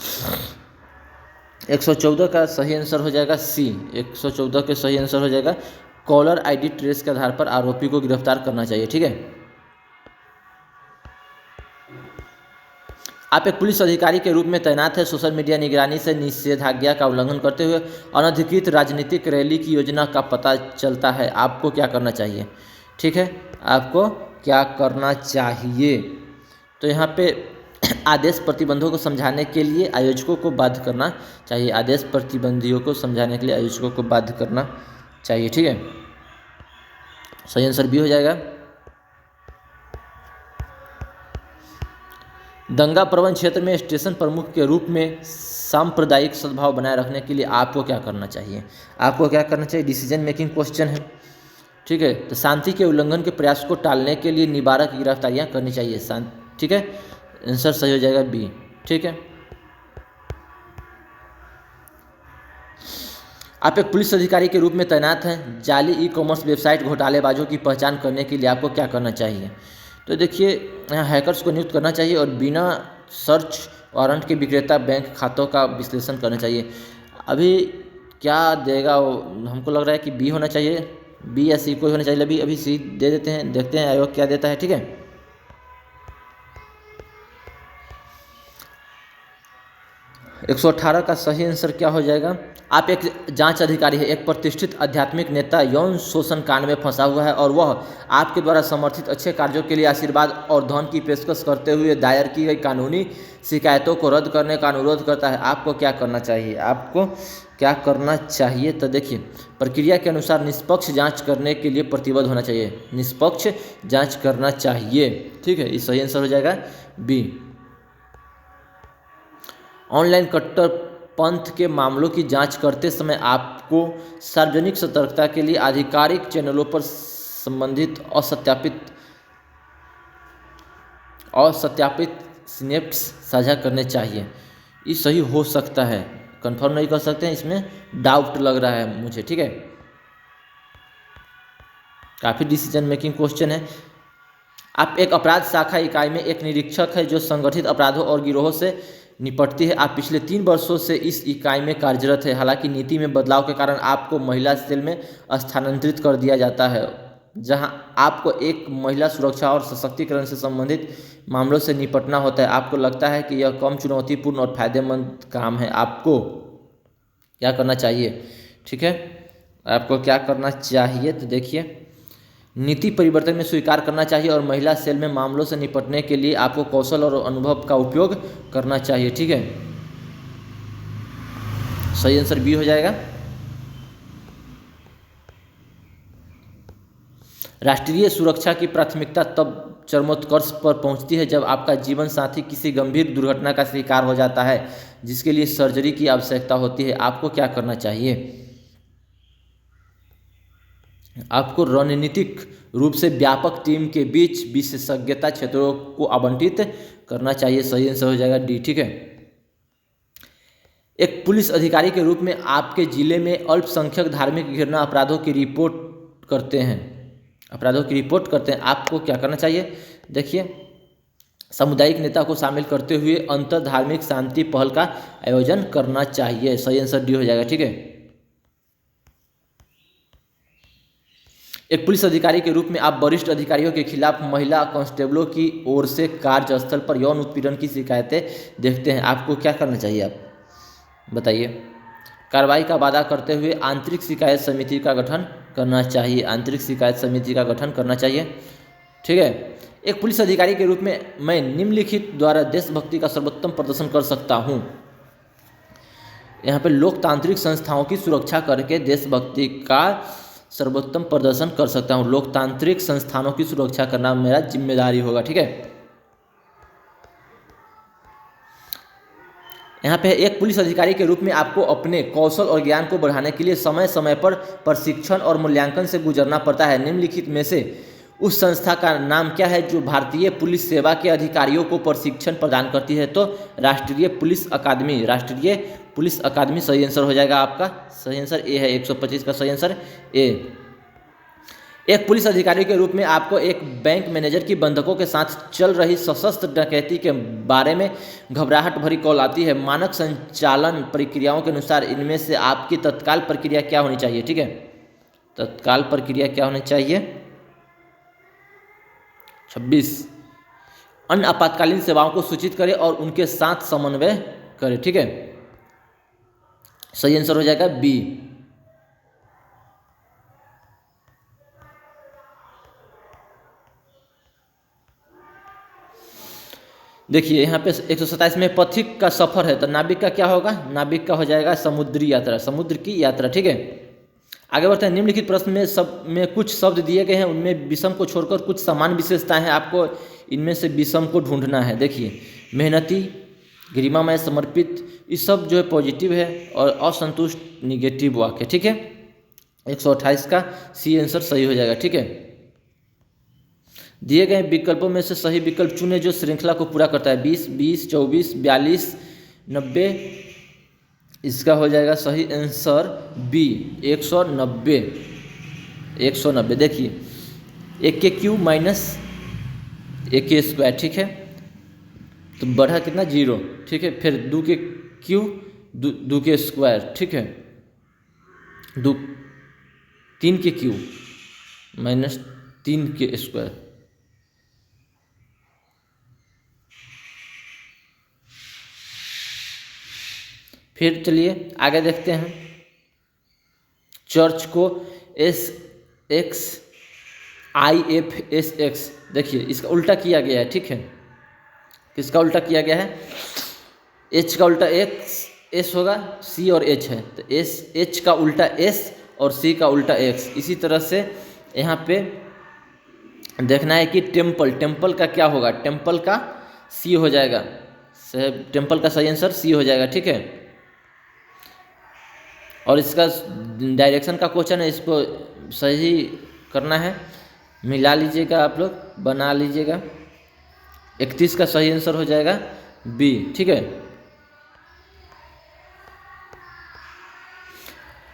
114 का सही आंसर हो जाएगा सी। 114 के सही आंसर हो जाएगा कॉलर आईडी ट्रेस के आधार पर आरोपी को गिरफ्तार करना चाहिए, ठीक है। आप एक पुलिस अधिकारी के रूप में तैनात है। सोशल मीडिया निगरानी से निषेधाज्ञा का उल्लंघन करते हुए अनधिकृत राजनीतिक रैली की योजना का पता चलता है। आपको क्या करना चाहिए? ठीक है, आपको क्या करना चाहिए? तो यहाँ पे आदेश प्रतिबंधों को समझाने के लिए आयोजकों को बाध्य करना चाहिए। आदेश प्रतिबंधियों को समझाने के लिए आयोजकों को बाध्य करना चाहिए, ठीक है। सही आंसर बी हो जाएगा। दंगा प्रवण क्षेत्र में स्टेशन प्रमुख के रूप में सांप्रदायिक सद्भाव बनाए रखने के लिए आपको क्या करना चाहिए? आपको क्या करना चाहिए? डिसीजन मेकिंग क्वेश्चन है, ठीक है। तो शांति के उल्लंघन के प्रयास को टालने के लिए निवारक गिरफ्तारियां करनी चाहिए, ठीक है। आंसर सही हो जाएगा बी, ठीक है। आप एक पुलिस अधिकारी के रूप में तैनात हैं। जाली ई कॉमर्स वेबसाइट घोटालेबाजों की पहचान करने के लिए आपको क्या करना चाहिए? तो देखिए, यहाँ हैकर्स को नियुक्त करना चाहिए और बिना सर्च वारंट के विक्रेता बैंक खातों का विश्लेषण करना चाहिए। अभी क्या देगा वो, हमको लग रहा है कि बी होना चाहिए, बी या सी कोई होना चाहिए। अभी सी दे देते हैं, देखते हैं आयोग क्या देता है, ठीक है। 118 का सही आंसर क्या हो जाएगा? आप एक जांच अधिकारी है। एक प्रतिष्ठित आध्यात्मिक नेता यौन शोषण कांड में फंसा हुआ है और वह आपके द्वारा समर्थित अच्छे कार्यों के लिए आशीर्वाद और धन की पेशकश करते हुए दायर की गई कानूनी शिकायतों को रद्द करने का अनुरोध करता है। आपको क्या करना चाहिए? आपको क्या करना चाहिए? तो देखिए, प्रक्रिया के अनुसार निष्पक्ष जाँच करने के लिए प्रतिबद्ध होना चाहिए। निष्पक्ष जाँच करना चाहिए, ठीक है। इस सही आंसर हो जाएगा बी। ऑनलाइन कट्टरपंथ के मामलों की जांच करते समय आपको सार्वजनिक सतर्कता के लिए आधिकारिक चैनलों पर संबंधित असत्यापित स्नैप्स साझा करने चाहिए। ये सही हो सकता है, कंफर्म नहीं कर सकते हैं, इसमें डाउट लग रहा है मुझे, ठीक है। काफ़ी डिसीजन मेकिंग क्वेश्चन है। आप एक अपराध शाखा इकाई में एक निरीक्षक है जो संगठित अपराधों और गिरोहों से निपटती है। आप पिछले 3 वर्षों से इस इकाई में कार्यरत है। हालांकि नीति में बदलाव के कारण आपको महिला सेल में स्थानांतरित कर दिया जाता है, जहां आपको एक महिला सुरक्षा और सशक्तिकरण से संबंधित मामलों से निपटना होता है। आपको लगता है कि यह कम चुनौतीपूर्ण और फायदेमंद काम है। आपको क्या करना चाहिए? ठीक है, आपको क्या करना चाहिए? तो देखिए, नीति परिवर्तन में स्वीकार करना चाहिए और महिला सेल में मामलों से निपटने के लिए आपको कौशल और अनुभव का उपयोग करना चाहिए। ठीक है, सही आंसर बी हो जाएगा। राष्ट्रीय सुरक्षा की प्राथमिकता तब चरमोत्कर्ष पर पहुंचती है जब आपका जीवन साथी किसी गंभीर दुर्घटना का शिकार हो जाता है जिसके लिए सर्जरी की आवश्यकता होती है। आपको क्या करना चाहिए? आपको रणनीतिक रूप से व्यापक टीम के बीच विशेषज्ञता क्षेत्रों को आवंटित करना चाहिए। सही आंसर हो जाएगा डी। ठीक है, एक पुलिस अधिकारी के रूप में आपके जिले में अल्पसंख्यक धार्मिक घृणा अपराधों की रिपोर्ट करते हैं आपको क्या करना चाहिए? देखिए, सामुदायिक नेता को शामिल करते हुए अंतर धार्मिक शांति पहल का आयोजन करना चाहिए। सही आंसर डी हो जाएगा। ठीक है, एक पुलिस अधिकारी के रूप में आप वरिष्ठ अधिकारियों के खिलाफ महिला कांस्टेबलों की ओर से कार्यस्थल पर यौन उत्पीड़न की शिकायतें देखते हैं। आपको क्या करना चाहिए? आप बताइए। कार्रवाई का वादा करते हुए आंतरिक शिकायत समिति का गठन करना चाहिए। ठीक है, एक पुलिस अधिकारी के रूप में मैं निम्नलिखित द्वारा देशभक्ति का सर्वोत्तम प्रदर्शन कर सकता हूँ। यहाँ पे लोकतांत्रिक संस्थाओं की सुरक्षा करके देशभक्ति का सर्वोत्तम प्रदर्शन कर सकता हूँ। लोकतांत्रिक संस्थानों की सुरक्षा करना मेरा जिम्मेदारी होगा। ठीक है, यहाँ पे एक पुलिस अधिकारी के रूप में आपको अपने कौशल और ज्ञान को बढ़ाने के लिए समय समय पर प्रशिक्षण और मूल्यांकन से गुजरना पड़ता है। निम्नलिखित में से उस संस्था का नाम क्या है जो भारतीय पुलिस सेवा के अधिकारियों को प्रशिक्षण प्रदान करती है? तो राष्ट्रीय पुलिस अकादमी सही आंसर हो जाएगा आपका। सही आंसर ए है, 125 का सही आंसर ए। एक पुलिस अधिकारी के रूप में आपको एक बैंक मैनेजर की बंधकों के साथ चल रही सशस्त्र डकैती के बारे में घबराहट भरी कॉल आती है। मानक संचालन प्रक्रियाओं के अनुसार इनमें से आपकी तत्काल प्रक्रिया क्या होनी चाहिए? ठीक है, तत्काल प्रक्रिया क्या होनी चाहिए? 26, अन्य आपातकालीन सेवाओं को सूचित करें और उनके साथ समन्वय करें। ठीक है, सही आंसर हो जाएगा बी। देखिए यहाँ पे 127 में पथिक का सफर है तो नाविक का क्या होगा? नाविक का हो जाएगा समुद्री यात्रा, समुद्र की यात्रा। ठीक है, आगे बढ़ते हैं। निम्नलिखित प्रश्न में कुछ शब्द दिए गए हैं, उनमें विषम को छोड़कर कुछ समान विशेषताएं हैं। आपको इनमें से विषम को ढूंढना है। देखिए, मेहनती, गरिमामय, समर्पित, ये सब जो है पॉजिटिव है और असंतुष्ट निगेटिव वाक्य। ठीक है, 128 का सी आंसर सही हो जाएगा। ठीक है, दिए गए विकल्पों में से सही विकल्प चुने जो श्रृंखला को पूरा करता है। 20, 20, 24, 42, 90, इसका हो जाएगा सही आंसर बी, 190। 190 देखिए, 1 के क्यूब माइनस 1 के स्क्वायर। ठीक है, तो बढ़ा कितना? 0। ठीक है, फिर 2 के क्यूब 2 के स्क्वायर। ठीक है, 3 के क्यूब माइनस 3 के स्क्वायर। फिर चलिए आगे देखते हैं। चर्च को SXIFSX, देखिए इसका उल्टा किया गया है। ठीक है, किसका उल्टा किया गया है? H का उल्टा S होगा, C और H है तो H का उल्टा S और C का उल्टा X। इसी तरह से यहाँ पे देखना है कि टेम्पल का क्या होगा? टेम्पल का C हो जाएगा। टेम्पल का सही आंसर C हो जाएगा। ठीक है, और इसका डायरेक्शन का क्वेश्चन है, इसको सही करना है, मिला लीजिएगा, आप लोग बना लीजिएगा। 31 का सही आंसर हो जाएगा बी। ठीक है,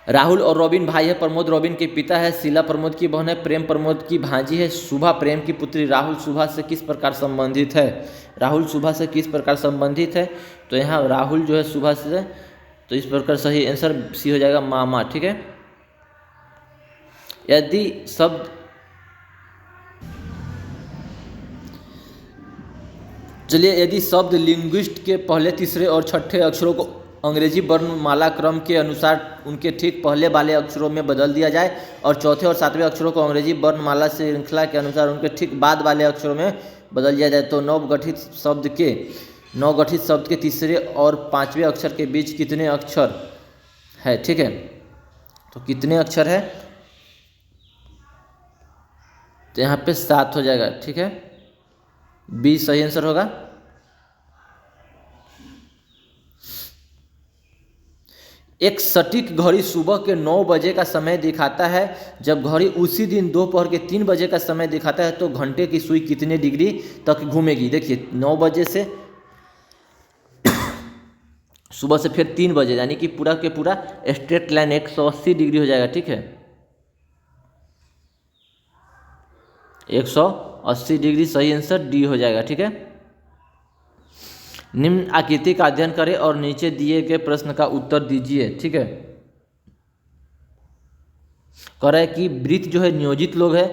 राहुल और रॉबिन भाई है। प्रमोद रॉबिन के पिता है। शीला प्रमोद की बहन है। प्रेम प्रमोद की भांजी है। शुभा प्रेम की पुत्री। राहुल शुभा से किस प्रकार संबंधित है? राहुल शुभा से किस प्रकार संबंधित है? तो यहाँ राहुल जो है शुभा से, तो इस प्रकार सही आंसर सी हो जाएगा, मामा। ठीक है, यदि शब्द लिंग्विस्ट के पहले, तीसरे और छठे अक्षरों को अंग्रेजी वर्णमाला क्रम के अनुसार उनके ठीक पहले वाले अक्षरों में बदल दिया जाए और चौथे और सातवें अक्षरों को अंग्रेजी वर्णमाला श्रृंखला के अनुसार उनके ठीक बाद वाले अक्षरों में बदल दिया जाए तो नवगठित शब्द के तीसरे और पांचवें अक्षर के बीच कितने अक्षर है। ठीक है, तो कितने अक्षर है, तो यहाँ पे 7 हो जाएगा। ठीक है, बी सही आंसर होगा। एक सटीक घड़ी सुबह के 9 बजे का समय दिखाता है। जब घड़ी उसी दिन दोपहर के 3 बजे का समय दिखाता है तो घंटे की सुई कितने डिग्री तक घूमेगी। देखिए 9 बजे से सुबह से फिर 3 बजे, यानी कि पूरा के पूरा स्ट्रेट लाइन 180 डिग्री हो जाएगा। ठीक है, 180 डिग्री सही आंसर डी हो जाएगा। ठीक है, निम्न आकृति का अध्ययन करें और नीचे दिए गए प्रश्न का उत्तर दीजिए। ठीक है, कह रहा है कि वृत्त जो है नियोजित लोग है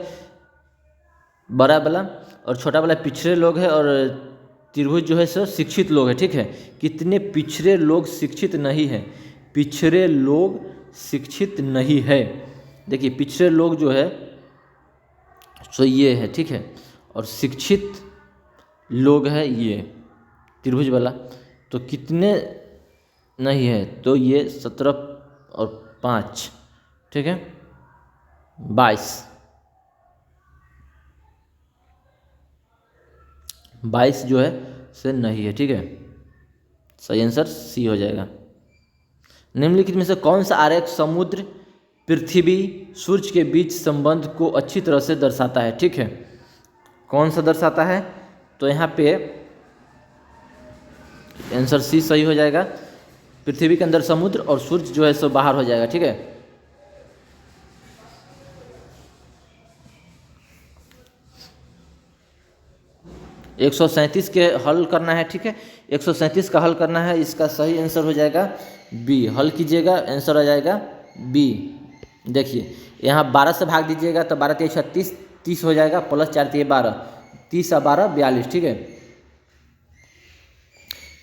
बड़ा वाला, और छोटा वाला पिछड़े लोग है, और त्रिभुज जो है सो शिक्षित लोग है। ठीक है, कितने पिछड़े लोग शिक्षित नहीं है, पिछड़े लोग शिक्षित नहीं है। देखिए पिछड़े लोग जो है सो ये है। ठीक है, और शिक्षित लोग है ये त्रिभुज वाला, तो कितने नहीं है, तो ये 17 और 5, ठीक है 22 जो है से नहीं है। ठीक है, सही आंसर सी हो जाएगा। निम्नलिखित में से कौन सा आरेख समुद्र, पृथ्वी, सूर्य के बीच संबंध को अच्छी तरह से दर्शाता है। ठीक है, कौन सा दर्शाता है, तो यहाँ पे आंसर सी सही हो जाएगा। पृथ्वी के अंदर समुद्र और सूर्य जो है सो बाहर हो जाएगा। ठीक है, एक 137 के हल करना है। ठीक है, 137 का हल करना है, इसका सही आंसर हो जाएगा बी। हल कीजिएगा, आंसर आ जाएगा बी। देखिए यहाँ 12 से भाग दीजिएगा तो 12 3 36, 30 हो जाएगा, प्लस 4 3 12, 30 और 12 42। ठीक है,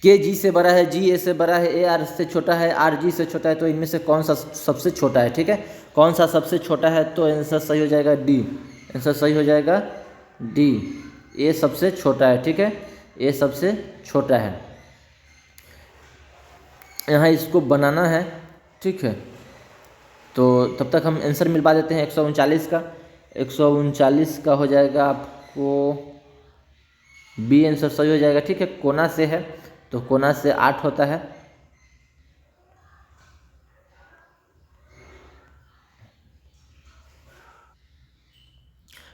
के जी से बड़ा है, जी ए से बड़ा है, ए आर से छोटा है, आर जी से छोटा है, तो इनमें से कौन सा सबसे छोटा है। ठीक है, कौन सा सबसे छोटा है, तो आंसर सही हो जाएगा डी। आंसर सही हो जाएगा डी, ए सबसे छोटा है। ठीक है, ए सबसे छोटा है। यहाँ इसको बनाना है। ठीक है, तो तब तक हम आंसर मिलवा देते हैं 139 का। 139 का हो जाएगा आपको बी, आंसर सही हो जाएगा। ठीक है, कोना से है तो कोना से 8 होता है।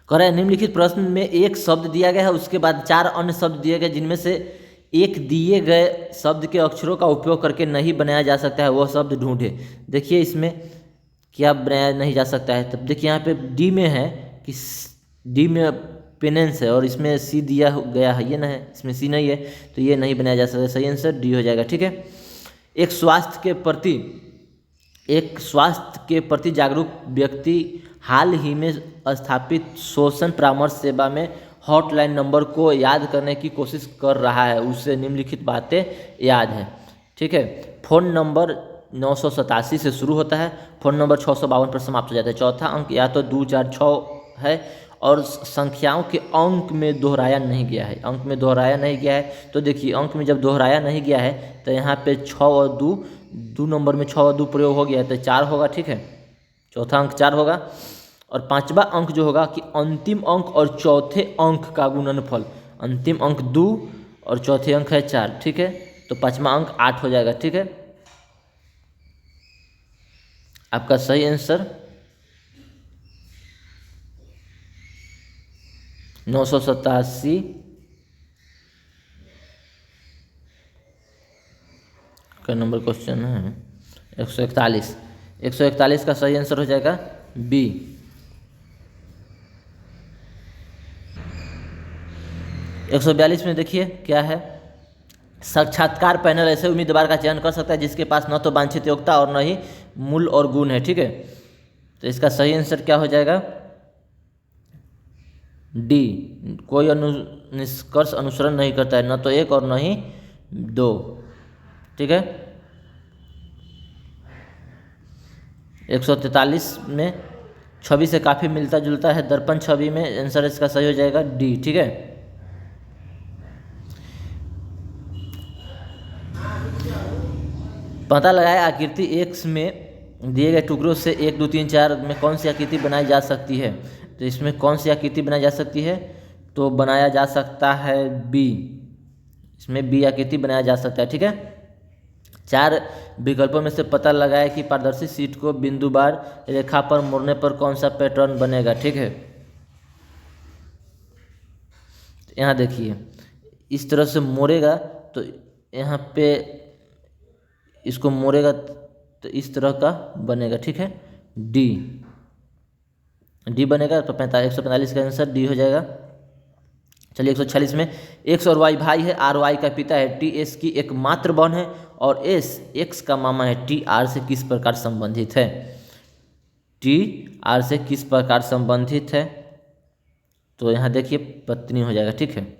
कह रहा है निम्नलिखित प्रश्न में एक शब्द दिया गया है, उसके बाद 4 अन्य शब्द दिए गए जिनमें से एक दिए गए शब्द के अक्षरों का उपयोग करके नहीं बनाया जा सकता है, वह शब्द ढूंढे। देखिए इसमें क्या बनाया नहीं जा सकता है, तब देखिए यहाँ पे डी में है कि डी में पेनेंस है और इसमें सी दिया गया है, ये ना है, इसमें सी नहीं है, तो ये नहीं बनाया जा सकता। सही आंसर डी हो जाएगा। ठीक है, एक स्वास्थ्य के प्रति जागरूक व्यक्ति हाल ही में स्थापित शोषण परामर्श सेवा में हॉटलाइन नंबर को याद करने की कोशिश कर रहा है, उससे निम्नलिखित बातें याद हैं। ठीक है, फ़ोन नंबर 987 से शुरू होता है, फ़ोन नंबर 652 पर समाप्त हो जाता है। चौथा अंक या तो 2 4 6 है और संख्याओं के अंक में दोहराया नहीं गया है, अंक में दोहराया नहीं गया है। तो देखिए अंक में जब दोहराया नहीं गया है तो यहाँ पे 6 और 2 नंबर में 6 और 2 प्रयोग हो गया है तो 4 होगा। ठीक है, चौथा अंक 4 होगा। और पांचवा अंक जो होगा कि अंतिम अंक और चौथे अंक का गुणनफल, अंतिम अंक 2 और चौथे अंक है 4। ठीक है, तो पांचवा अंक 8 हो जाएगा। ठीक है, आपका सही आंसर 987 का नंबर क्वेश्चन है 141। 141 का सही आंसर हो जाएगा बी। एक 142 में देखिए क्या है, साक्षात्कार पैनल ऐसे उम्मीदवार का चयन कर सकता है जिसके पास न तो वांछित योग्यता और न ही मूल और गुण है। ठीक है, तो इसका सही आंसर क्या हो जाएगा डी। कोई निष्कर्ष अनुसरण नहीं करता है, न तो 1 और न ही 2। ठीक है, 143 में छवि से काफ़ी मिलता जुलता है, दर्पण छवि में, आंसर इसका सही हो जाएगा डी। ठीक है, पता लगाया आकृति एक्स में दिए गए टुकड़ों से 1 2 3 4 में कौन सी आकृति बनाई जा सकती है। तो इसमें कौन सी आकृति बनाई जा सकती है, तो बनाया जा सकता है बी, इसमें बी आकृति बनाया जा सकता है। ठीक है, 4 विकल्पों में से पता लगाया कि पारदर्शी शीट को बिंदुवार रेखा पर मोड़ने पर कौन सा पैटर्न बनेगा। ठीक है, यहाँ देखिए इस तरह से मोड़ेगा तो यहाँ पे इसको मोड़ेगा तो इस तरह का बनेगा। ठीक है, डी बनेगा, तो 145 का आंसर डी हो जाएगा। चलिए 146 में एक्स और वाई भाई है, आर वाई का पिता है, टी एस की एकमात्र बहन है और एस एक्स का मामा है, टी आर से किस प्रकार संबंधित है। टी आर से किस प्रकार संबंधित है, तो यहाँ देखिए पत्नी हो जाएगा। ठीक है,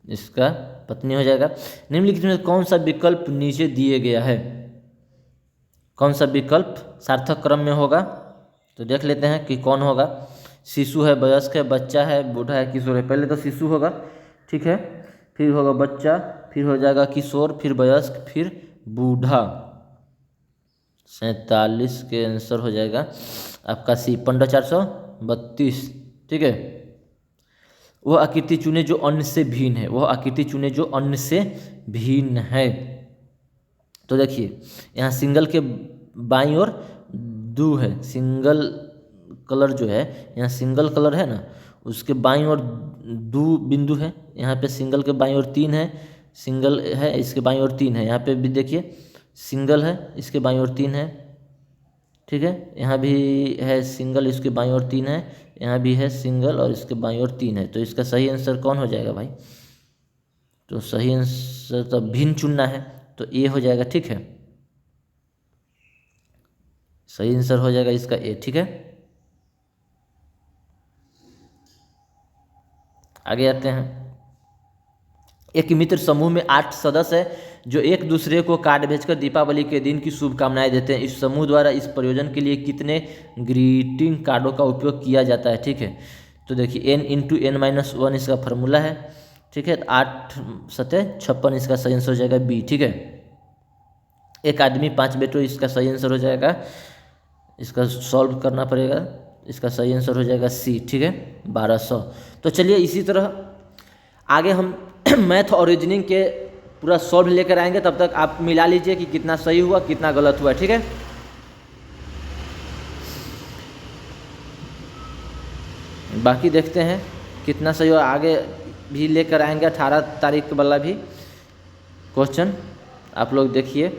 इसका पत्नी हो जाएगा। निम्नलिखित में कौन सा विकल्प नीचे दिए गया है, कौन सा विकल्प सार्थक क्रम में होगा, तो देख लेते हैं कि कौन होगा। शिशु है, वयस्क है, बच्चा है, बूढ़ा है, किशोर है। पहले तो शिशु होगा, ठीक है, फिर होगा बच्चा, फिर हो जाएगा किशोर, फिर वयस्क, फिर बूढ़ा। 47 के आंसर हो जाएगा आपका सी, 15,432। ठीक है, वह आकृति चुने जो अन्य से भिन्न है, वह आकृति चुने जो अन्य से भिन्न है। तो देखिए यहाँ सिंगल के बाईं ओर दो है, सिंगल कलर जो है, यहाँ सिंगल कलर है ना, उसके बाईं ओर दो बिंदु है। यहाँ पे सिंगल के बाईं ओर 3 है, सिंगल है इसके बाईं ओर 3 है। यहाँ पे भी देखिए सिंगल है, इसके बाईं ओर 3 है। ठीक है, यहाँ भी है सिंगल, इसके बाईं ओर 3 है, यहाँ भी है सिंगल और इसके बाईं ओर 3 है। तो इसका सही आंसर कौन हो जाएगा भाई, तो सही आंसर तो भिन्न चुनना है, तो ए हो जाएगा। ठीक है, सही आंसर हो जाएगा इसका ए। ठीक है, आगे आते हैं। एक मित्र समूह में 8 सदस्य है जो एक दूसरे को कार्ड भेजकर दीपावली के दिन की शुभकामनाएं देते हैं। इस समूह द्वारा इस प्रयोजन के लिए कितने ग्रीटिंग कार्डों का उपयोग किया जाता है। ठीक है, तो देखिए n × n-1 इसका फार्मूला है। ठीक है, 8 सतह 56 इसका सही आंसर हो जाएगा बी। ठीक है, एक आदमी 5 बेटों, इसका सही आंसर हो जाएगा, इसका सॉल्व करना पड़ेगा, इसका सही आंसर हो जाएगा सी। ठीक है, 1200। तो चलिए इसी तरह आगे हम मैथ और रीजनिंग के पूरा सॉल्व लेकर आएंगे, तब तक आप मिला लीजिए कि कितना सही हुआ कितना गलत हुआ। ठीक है, बाकी देखते हैं कितना सही हुआ, आगे भी लेकर आएंगे 18 तारीख वाला भी क्वेश्चन, आप लोग देखिए।